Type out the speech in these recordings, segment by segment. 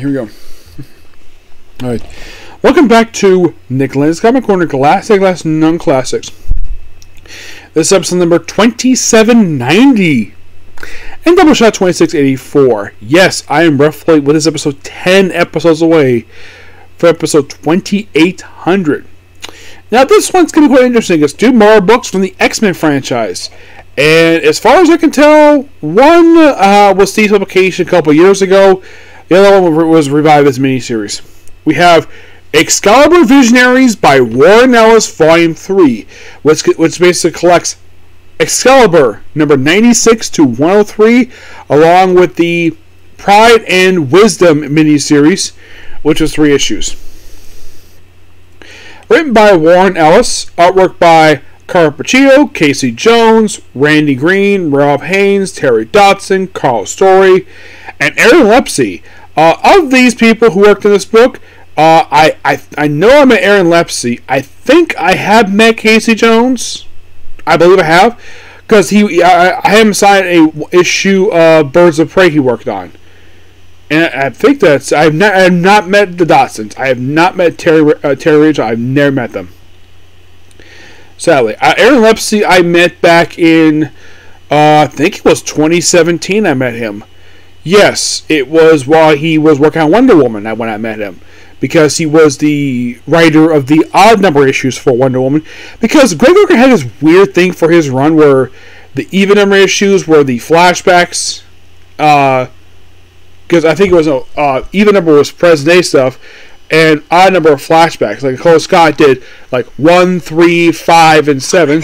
Here we go. Alright. Welcome back to Nick Lenz Comic Corner Classic Non-Classics. This is episode number 2790. And Doubleshot 2684. Yes, I am roughly, with this episode, 10 episodes away for episode 2800. Now, this one's going to be quite interesting. It's two more books from the X-Men franchise. And as far as I can tell, one was Steve's publication a couple years ago. The other one was revived as a miniseries. We have Excalibur Visionaries by Warren Ellis, Volume 3, which basically collects Excalibur, number 96 to 103, along with the Pride and Wisdom miniseries, which was 3 issues. Written by Warren Ellis, artwork by Carl Pacino, Casey Jones, Randy Green, Rob Haynes, Terry Dodson, Carl Story, and Aaron Lepsey. Of these people who worked in this book, I know I met Aaron Lepsey. I think I have met Casey Jones. I believe I have, because I had him sign a issue of Birds of Prey he worked on, and I think that's I have not met the Dodsons. I have not met Terry Rachel. I've never met them. Sadly, Aaron Lepsey I met back in I think it was 2017. I met him. Yes, it was while he was working on Wonder Woman when I met him, because he was the writer of the odd number issues for Wonder Woman. Because Greg Rucka had this weird thing for his run where the even number issues were the flashbacks. Because I think it was even number was present day stuff, and odd number of flashbacks. Like Cole Scott did like 1, 3, 5, and 7.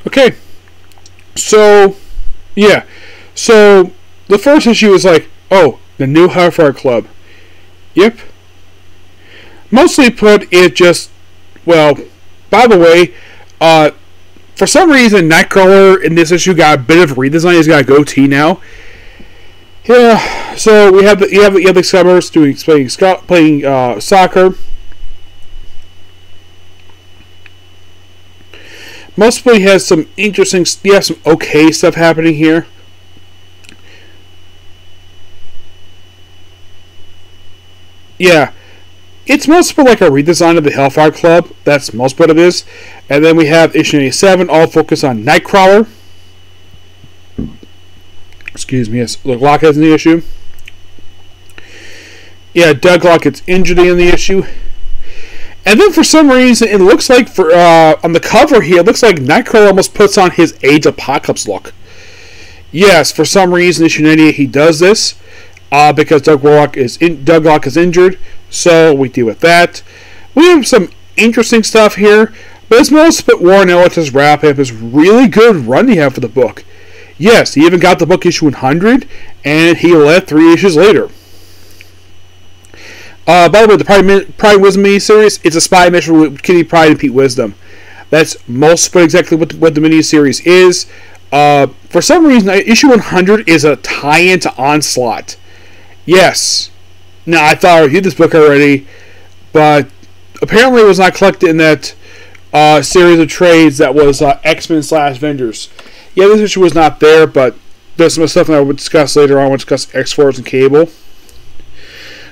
Okay, so, yeah, so the first issue is like, oh, the new Hellfire Club. Yep. Mostly put, it just, well, by the way, for some reason, Nightcrawler in this issue got a bit of a redesign. He's got a goatee now. Yeah, so we have the Excaliburs playing soccer. Mostly has some interesting, some okay stuff happening here. Yeah, it's mostly like a redesign of the Hellfire Club. That's most what it is. And then we have issue 87, all focused on Nightcrawler. Excuse me, yes, Doug Locke is in the issue. Yeah, Doug Locke gets injured in the issue. And then for some reason, it looks like on the cover here, it looks like Nightcrawler almost puts on his Age Apocalypse look. Yes, for some reason, issue 98 he does this because Doug Locke is injured. So we deal with that. We have some interesting stuff here, but it's most but Warren Ellis' wrap up his really good run he had for the book. Yes, he even got the book issue 100, and he left 3 issues later. By the way, the Pride and Wisdom miniseries, it's a spy mission with Kitty Pryde and Pete Wisdom. That's most but exactly what the miniseries is. For some reason, issue 100 is a tie-in to Onslaught. Yes. Now, I thought I reviewed this book already, but apparently it was not collected in that series of trades that was X-Men / Avengers. Yeah, this issue was not there, but there's some stuff that I would discuss later on. We'll discuss X-Force and Cable.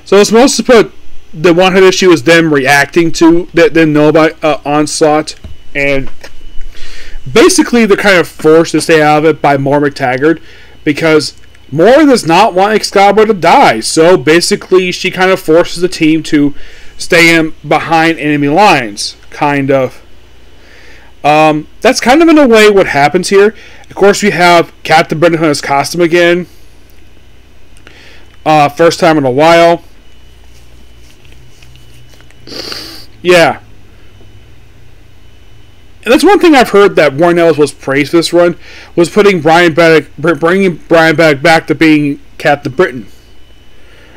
So it's mostly put the 100 issue is them reacting to that they know about Onslaught, and basically they're kind of forced to stay out of it by Moore McTaggart because Moore does not want Excalibur to die. So basically she kind of forces the team to stay in behind enemy lines, kind of. That's kind of in a way what happens here. Of course, we have Captain Britain in his costume again. First time in a while. Yeah. And that's one thing I've heard that Warren Ellis was praised for this run, was bringing Brian back to being Captain Britain.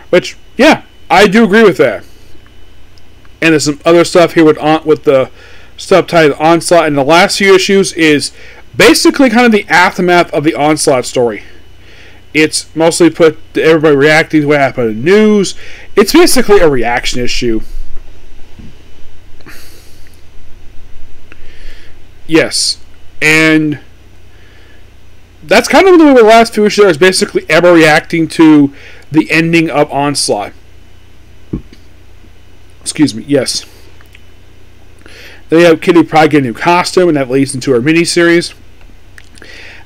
Which, yeah, I do agree with that. And there's some other stuff here with the subtitle Onslaught, and the last few issues is basically kind of the aftermath of the Onslaught story. It's mostly put to everybody reacting to what happened in the news. It's basically a reaction issue. Yes, and that's kind of the last few issues is basically ever reacting to the ending of Onslaught. Excuse me, yes. Then you have Kitty probably get a new costume, and that leads into our miniseries.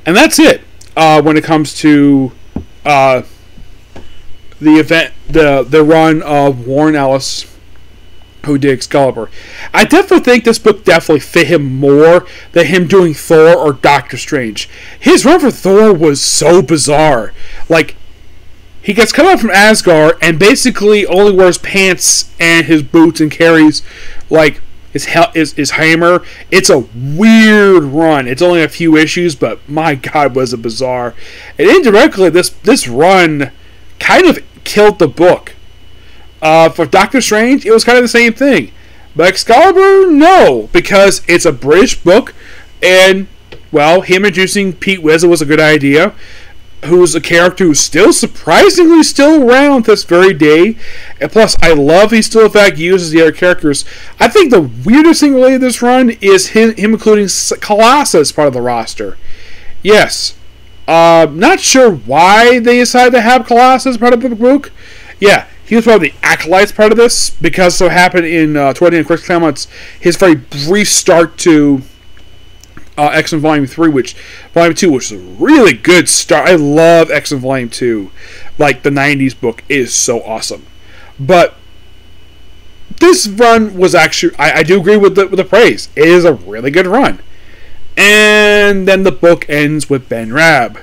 And that's it when it comes to the event, the run of Warren Ellis, who did Excalibur. I definitely think this book definitely fit him more than him doing Thor or Doctor Strange. His run for Thor was so bizarre. Like, he gets cut out from Asgard and basically only wears pants and his boots and carries, like, his hammer. It's a weird run. It's only a few issues, but my God, was it bizarre. And indirectly, this run kind of killed the book. For Doctor Strange, it was kind of the same thing. But Excalibur, no, because it's a British book, and, well, him introducing Pete Wizard was a good idea, who's a character who's still surprisingly still around this very day. And plus, I love he still, in fact, uses the other characters. I think the weirdest thing related to this run is him including Colossus as part of the roster. Yes. Not sure why they decided to have Colossus as part of the book. Yeah. He was probably the Acolytes part of this, because so happened in 20 and Chris Claremont's his very brief start to X-Men Volume 3, Volume 2, which is a really good start. I love X-Men Volume 2. Like, the 90s book is so awesome. But this run was actually, I do agree with the praise. It is a really good run. And then the book ends with Ben Rabb.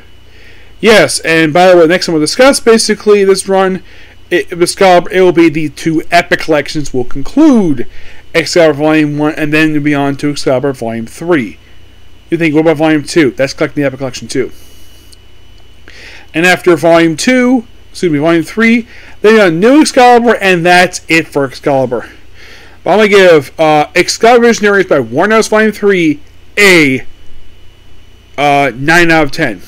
Yes, and by the way, next time we'll discuss basically this run, it will be the two epic collections will conclude Excalibur Volume 1, and then you'll be on to Excalibur Volume 3. You think, what about Volume 2? That's collecting the epic collection too. And after Volume 3, then you have New Excalibur, and that's it for Excalibur. But I'm going to give Excalibur Visionaries by Warren Ellis Volume 3 a 9 out of 10.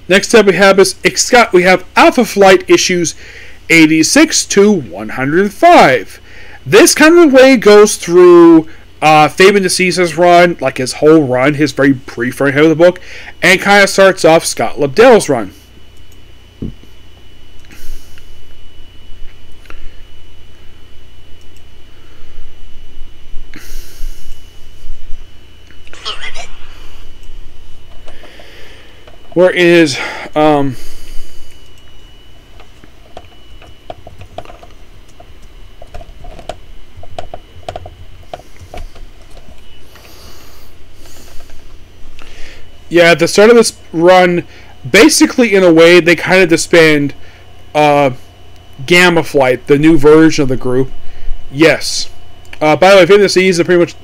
Next up we have Alpha Flight issues 86 to 105. This kind of way goes through Fabian DeCisa's run, like his whole run, his very brief run of the book, and kind of starts off Scott Lobdell's run. Where is yeah, at the start of this run, basically in a way they kind of disband Gamma Flight, the new version of the group. Yes. By the way, Fabian DeCisa, pretty much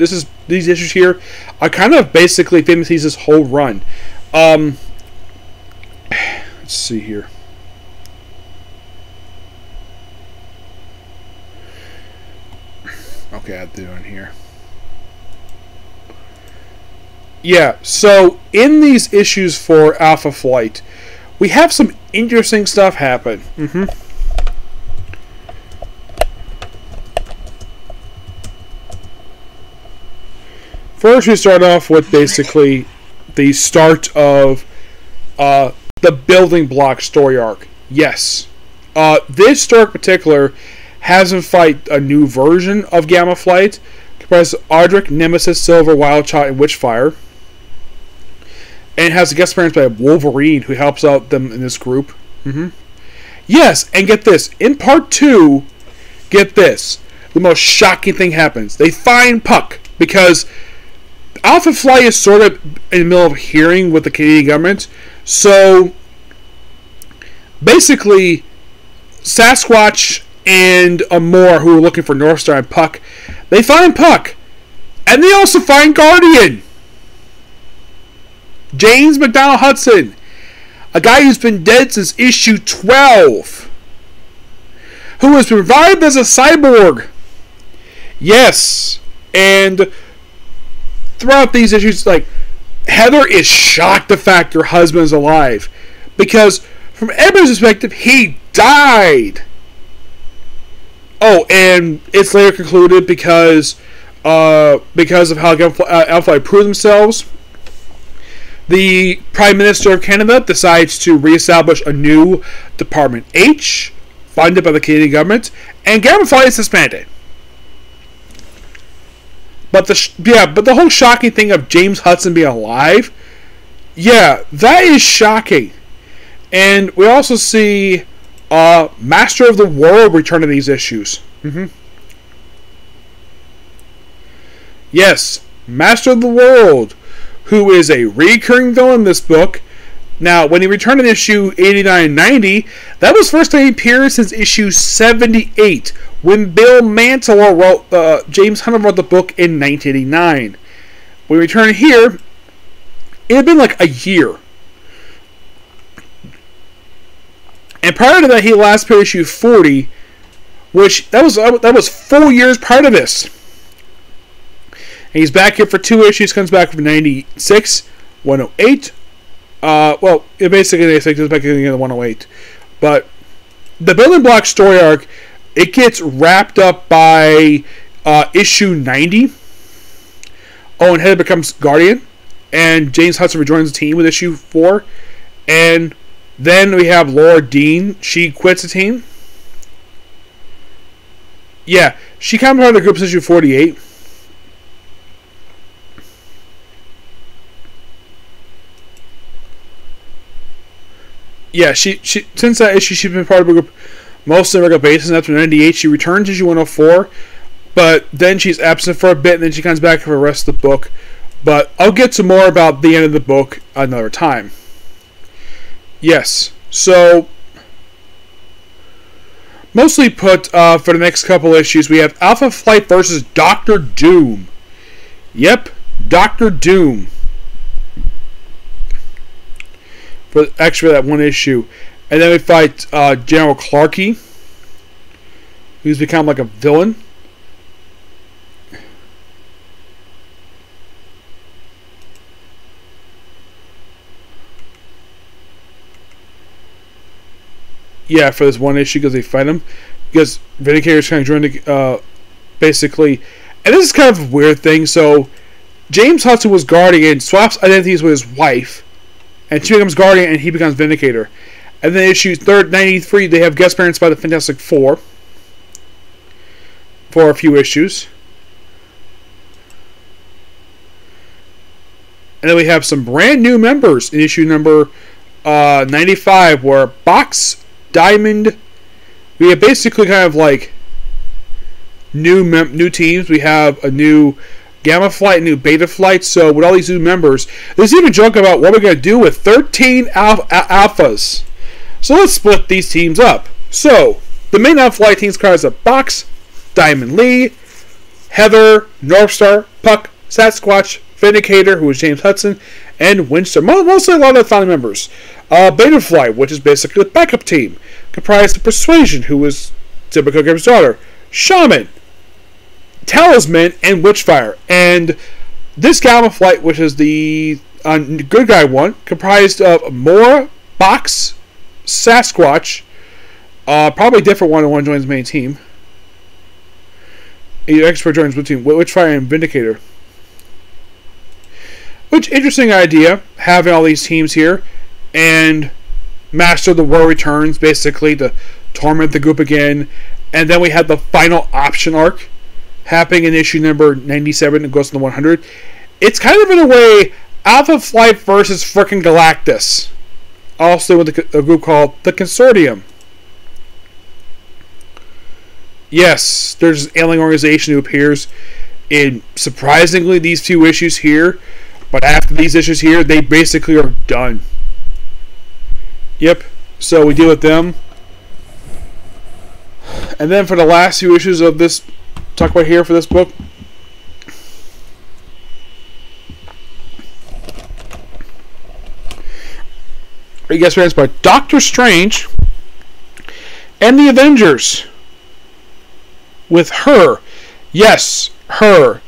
these issues here are kind of basically Fabian DeCisa's whole run. Let's see here. Okay, I have to do it here. Yeah, so in these issues for Alpha Flight, we have some interesting stuff happen. First, we start off with basically the start of the building block story arc. Yes. This story in particular has in fight a new version of Gamma Flight, comprised of Audric, Nemesis, Silver, Wildchild, and Witchfire. And it has a guest appearance by Wolverine, who helps out them in this group. Yes, and get this. In part 2, get this. The most shocking thing happens. They find Puck. because Alpha Flight is sort of in the middle of a hearing with the Canadian government. So basically, Sasquatch and Amor, who are looking for Northstar and Puck, they find Puck. And they also find Guardian. James McDonald Hudson. A guy who's been dead since issue 12. Who has been revived as a cyborg. Yes. And throughout these issues, like, Heather is shocked the fact her husband is alive. Because from everybody's perspective, he died. Oh, and it's later concluded because of how Alpha proved themselves, the Prime Minister of Canada decides to reestablish a new Department H, funded by the Canadian government, and Gamma Flight is suspended. But the whole shocking thing of James Hudson being alive, yeah, that is shocking. And we also see Master of the World return to these issues. Yes, Master of the World, who is a recurring villain in this book. Now, when he returned in issue 89-90, that was the first time he appeared since issue 78, when Bill Mantlo wrote, James Hunter wrote the book in 1989. When he returned here, it had been like a year. And prior to that, he last appeared issue 40, which that was 4 years prior to this. And he's back here for 2 issues. Comes back from 96, 108. Well, it basically 96 comes back again to 108. But the Building Block story arc, it gets wrapped up by issue 90. Oh, and Heather becomes Guardian, and James Hudson rejoins the team with issue 4, and then we have Laura Dean. She quits the team. Yeah, she comes out of the group since issue 48. Yeah, she since that issue she's been part of the group mostly on a regular basis. And after 98, she returns to issue 104, but then she's absent for a bit, and then she comes back for the rest of the book. But I'll get to more about the end of the book another time. Yes, so mostly put for the next couple issues, we have Alpha Flight versus Doctor Doom. Yep, Doctor Doom. For actually that one issue, and then we fight General Clarkey, who's become like a villain. Yeah, for this one issue, because they fight him. Because Vindicator's kind of joined the, basically. And this is kind of a weird thing. So, James Hudson was Guardian, swaps identities with his wife, and she becomes Guardian, and he becomes Vindicator. And then issue 93, they have guest appearance by the Fantastic Four for a few issues. And then we have some brand new members in issue number 95, where Box, Diamond, we have basically kind of like new teams. We have a new Gamma Flight, a new Beta Flight. So with all these new members, there's even a joke about what we're going to do with 13 alphas. So let's split these teams up. So the main Alpha Flight teams comprise of Box, Diamond Lee, Heather, Northstar, Puck, Sasquatch, Vindicator, who is James Hudson, and Windsor. Mostly a lot of the founding members. Beta Flight, which is basically the backup team, comprised of Persuasion, who is Zipper Cooker's daughter, Shaman, Talisman, and Witchfire. And this Gamma Flight, which is the good guy one, comprised of Mora, Box, Sasquatch, probably a different one, and one joins the main team. The expert joins the team, Witchfire and Vindicator. Which, interesting idea, having all these teams here. And Master of the World returns, basically, to torment the group again. And then we have the final option arc happening in issue number 97. It goes to the 100. It's kind of, in a way, Alpha Flight versus frickin' Galactus. Also with a group called the Consortium. Yes, there's an alien organization who appears in surprisingly these few issues here. But after these issues here, they basically are done. Yep. So we deal with them. And then for the last few issues of this, talk about here for this book. You guys friends by Doctor Strange and the Avengers. With her. Yes, her.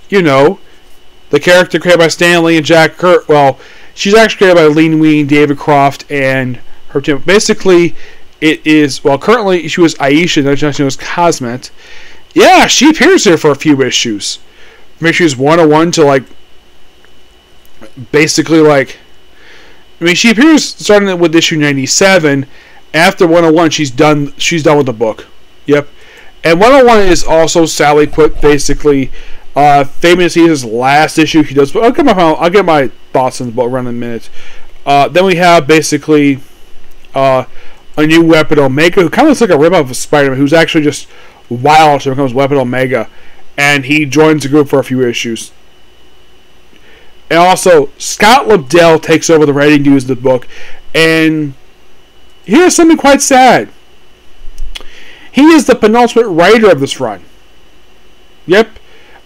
You know, the character created by Stan Lee and Jack Kirby. Well, she's actually created by Lee Wein, David Croft, and her team. Basically, it is, well, currently she was Aisha, now she was Cosmet. Yeah, she appears here for a few issues. From issues 101 to, like, basically, like, I mean, she appears starting with issue 97. After 101, she's done with the book. Yep. And 101 is also sadly put, basically, Famous Season's last issue he does. But I'll get my thoughts on the book around in a minute. Then we have, basically, a new Weapon Omega, who kind of looks like a rip-off of Spider-Man, who's actually just wild, so becomes Weapon Omega. And he joins the group for a few issues. And also, Scott Lobdell takes over the writing duties of the book. And here's something quite sad. He is the penultimate writer of this run. Yep.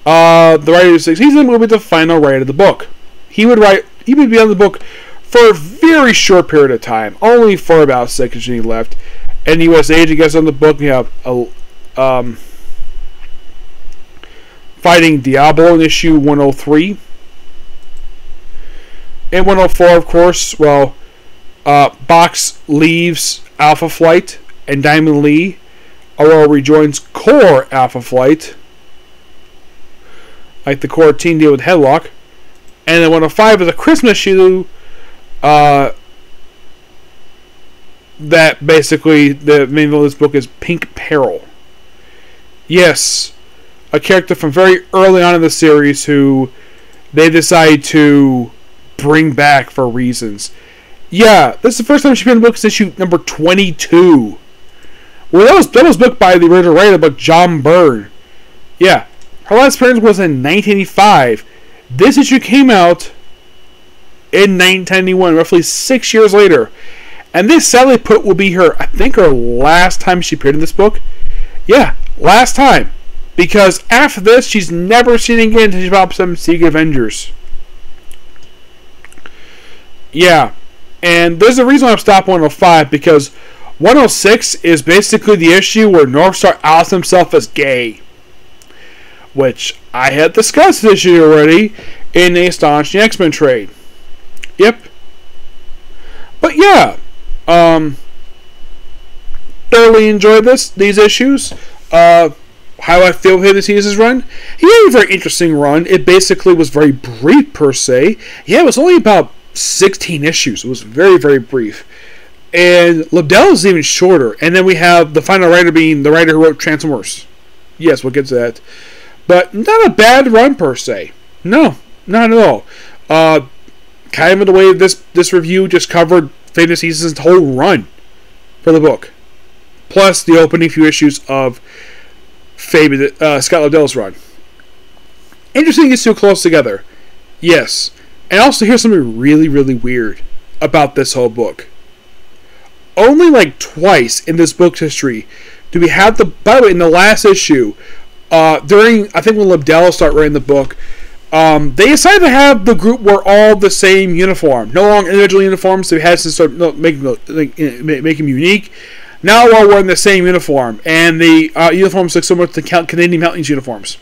The writer of 6 seasons will be the final writer of the book. He would be on the book for a very short period of time. Only for about 6 issues left. And U.S. Agent gets on the book. We have Fighting Diablo in issue 103. In 104, of course, well, Box leaves Alpha Flight, and Diamond Lee. Aurora rejoins Core Alpha Flight, like the Core team deal with Headlock. And then 105 is a Christmas issue that basically the main villain of this book is Pink Peril. Yes, a character from very early on in the series who they decide to bring back for reasons. Yeah, this is the first time she's been in the book since issue number 22. Well, that was booked by the original writer, but John Byrne. Yeah, her last appearance was in 1985. This issue came out in 1991, roughly 6 years later. And this, sadly put, will be her, I think, her last time she appeared in this book. Yeah, last time. Because after this, she's never seen again until she pops up in Secret Avengers. Yeah, and there's a reason I'm stopping 105, because 106 is basically the issue where Northstar outs himself as gay. Which I had discussed this issue already in the Astonishing X-Men trade. Yep. But yeah, thoroughly enjoyed these issues. How I feel with his season's run. He had a very interesting run. It basically was very brief per se. Yeah, it was only about 16 issues. It was very, very brief. And Lobdell is even shorter. And then we have the final writer being the writer who wrote Transformers. Yes, we'll get to that. But not a bad run per se. No, not at all. Kind of the way this review just covered Fate Season's whole run for the book. Plus the opening few issues of Scott Lobdell's run. Interesting it's too close together. Yes. And also here's something really, really weird about this whole book. Only like twice in this book's history do we have by the way, in the last issue, during, I think when Lobdell started writing the book, they decided to have the group wear all the same uniform. No longer individual uniforms, so we had to start make them unique. Now we're all wearing the same uniform, and the uniforms look similar to Canadian Mountains uniforms.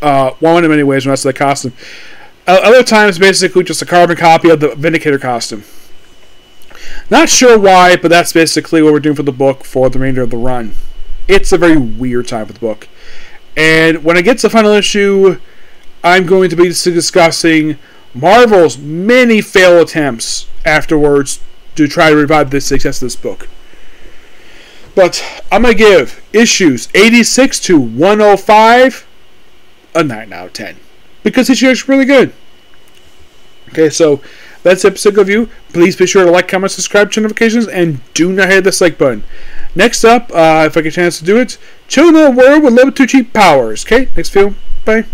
One in many ways, when that's the costume. Other times, basically just a carbon copy of the Vindicator costume. Not sure why, but that's basically what we're doing for the book for the remainder of the run. It's a very weird time for the book. And when I get to the final issue, I'm going to be discussing Marvel's many fail attempts afterwards to try to revive the success of this book. But I'm going to give issues 86 to 105 a 9 out of 10. Because this issue is really good. Okay, so that's the episode review. Please be sure to like, comment, subscribe, turn notifications, and do not hit the dislike button. Next up, if I get a chance to do it, Children of the world with level 2 cheap powers. Okay, next film. Bye.